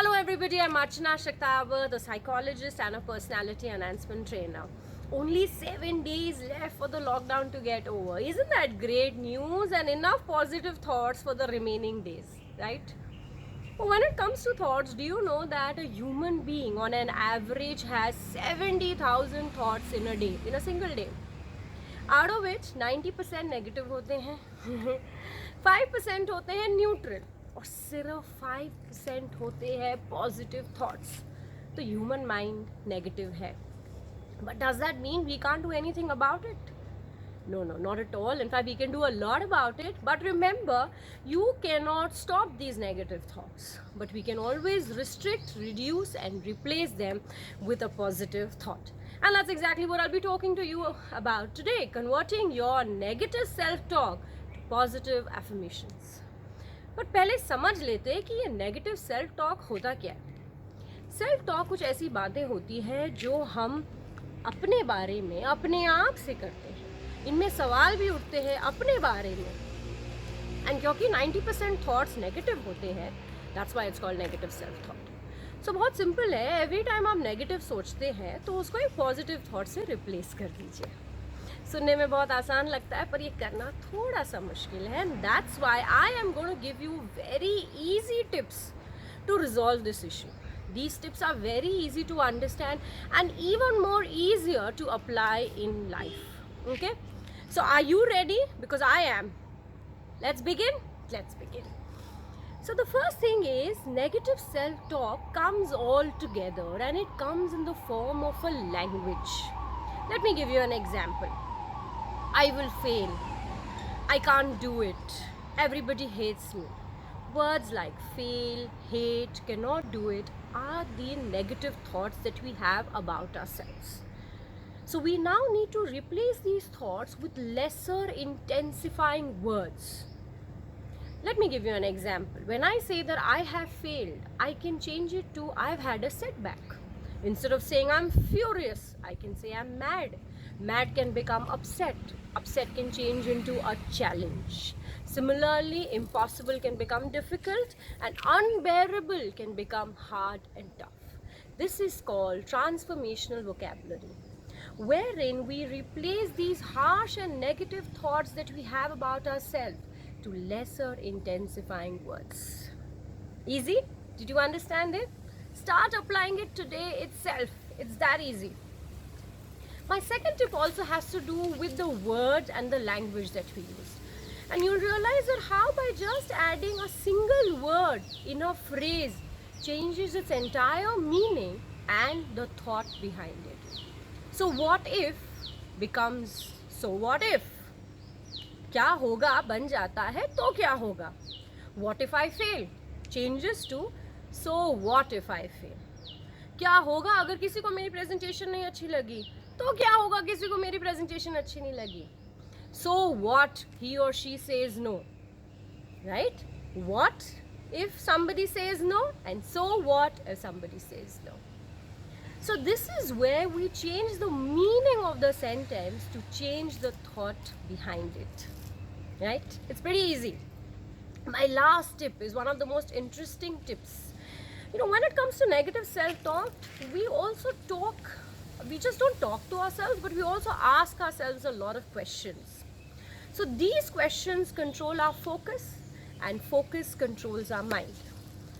Hello everybody, I'm Archana, Shaktawat, the Psychologist and a Personality Enhancement Trainer. Only 7 days left for the lockdown to get over. Isn't that great news? And enough positive thoughts for the remaining days, right? Well, when it comes to thoughts, do you know that a human being on an average has 70,000 thoughts in a day, in a single day? Out of which 90% negative होते हैं 5% होते हैं neutral और सिर्फ 5% होते हैं positive thoughts. तो human mind negative है. But does that mean we can't do anything about it? No, not at all. In fact, we can do a lot about it. But remember, you cannot stop these negative thoughts. But we can always restrict, reduce, and replace them with a positive thought. And that's exactly what I'll be talking to you about today. Converting your negative self-talk to positive affirmations. But पहले समझ लेते हैं कि ये negative self-talk होता क्या है. Self-talk कुछ ऐसी बातें होती हैं जो हम अपने बारे में अपने आप से करते हैं. इनमें सवाल भी उठते हैं अपने बारे में. एंड क्योंकि 90% थॉट्स नेगेटिव होते हैं, that's why it's called negative self thought. So बहुत सिंपल है. एवरी टाइम आप नेगेटिव सोचते हैं तो उसको एक पॉजिटिव थॉट से रिप्लेस कर दीजिए. सुनने में बहुत आसान लगता है पर ये करना थोड़ा सा मुश्किल है. And that's why I am going to give you very easy tips to resolve this issue. These tips are very easy to understand and even more easier to apply in life. Okay? So are you ready? Because I am. Let's begin. Let's begin. So the first thing is negative self-talk comes all together and it comes in the form of a language. Let me give you an example. I will fail. I can't do it. Everybody hates me. Words like fail, hate, cannot do it are the negative thoughts that we have about ourselves. So we now need to replace these thoughts with lesser intensifying words. Let me give you an example. When I say that I have failed, I can change it to I've had a setback. Instead of saying I'm furious, I can say I'm mad. Mad can become upset. Upset can change into a challenge. Similarly, impossible can become difficult and unbearable can become hard and tough. This is called transformational vocabulary, wherein we replace these harsh and negative thoughts that we have about ourselves to lesser intensifying words. Easy? Did you understand it? Start applying it today itself. It's that easy. My second tip also has to do with the words and the language that we use. And you'll realize that how by just adding a single word in a phrase changes its entire meaning and the thought behind it. So what if becomes so what if. क्या होगा बन जाता है तो क्या होगा. What if I fail changes to so what if I fail. क्या होगा अगर किसी को मेरी प्रेजेंटेशन नहीं अच्छी लगी तो क्या होगा किसी को मेरी प्रेजेंटेशन अच्छी नहीं लगी. So what he or she says no, right? What if somebody says no, and so what if somebody says no. So this is where we change the meaning of the sentence to change the thought behind it, right? It's pretty easy. My last tip is one of the most interesting tips. You know, when it comes to negative self-talk, we just don't talk to ourselves, but we also ask ourselves a lot of questions. So these questions control our focus and focus controls our mind.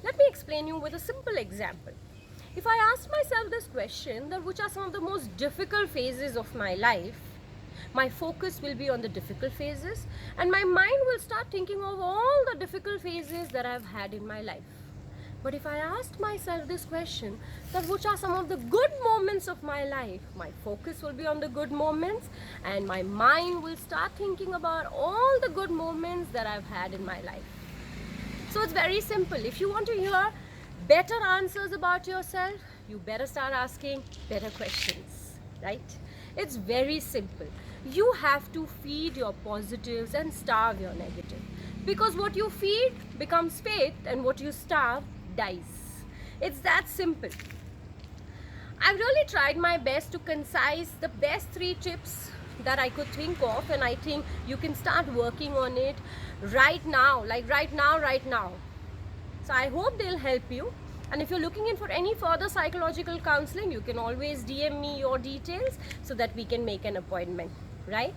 Let me explain you with a simple example. If I ask myself this question, that which are some of the most difficult phases of my life, my focus will be on the difficult phases and my mind will start thinking of all the difficult phases that I've had in my life. But if I asked myself this question, that which are some of the good moments of my life, my focus will be on the good moments and my mind will start thinking about all the good moments that I've had in my life. So it's very simple. If you want to hear better answers about yourself, you better start asking better questions, right? It's very simple. You have to feed your positives and starve your negative. Because what you feed becomes faith and what you starve dies. It's that simple. I've really tried my best to concise the best 3 tips that I could think of, and I think you can start working on it right now, like right now. So I hope they'll help you. And if you're looking in for any further psychological counseling, you can always DM me your details so that we can make an appointment, right?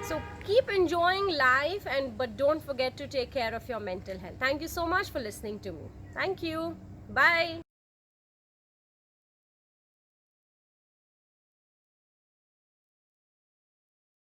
So keep enjoying life, but don't forget to take care of your mental health. Thank you so much for listening to me. Thank you. Bye.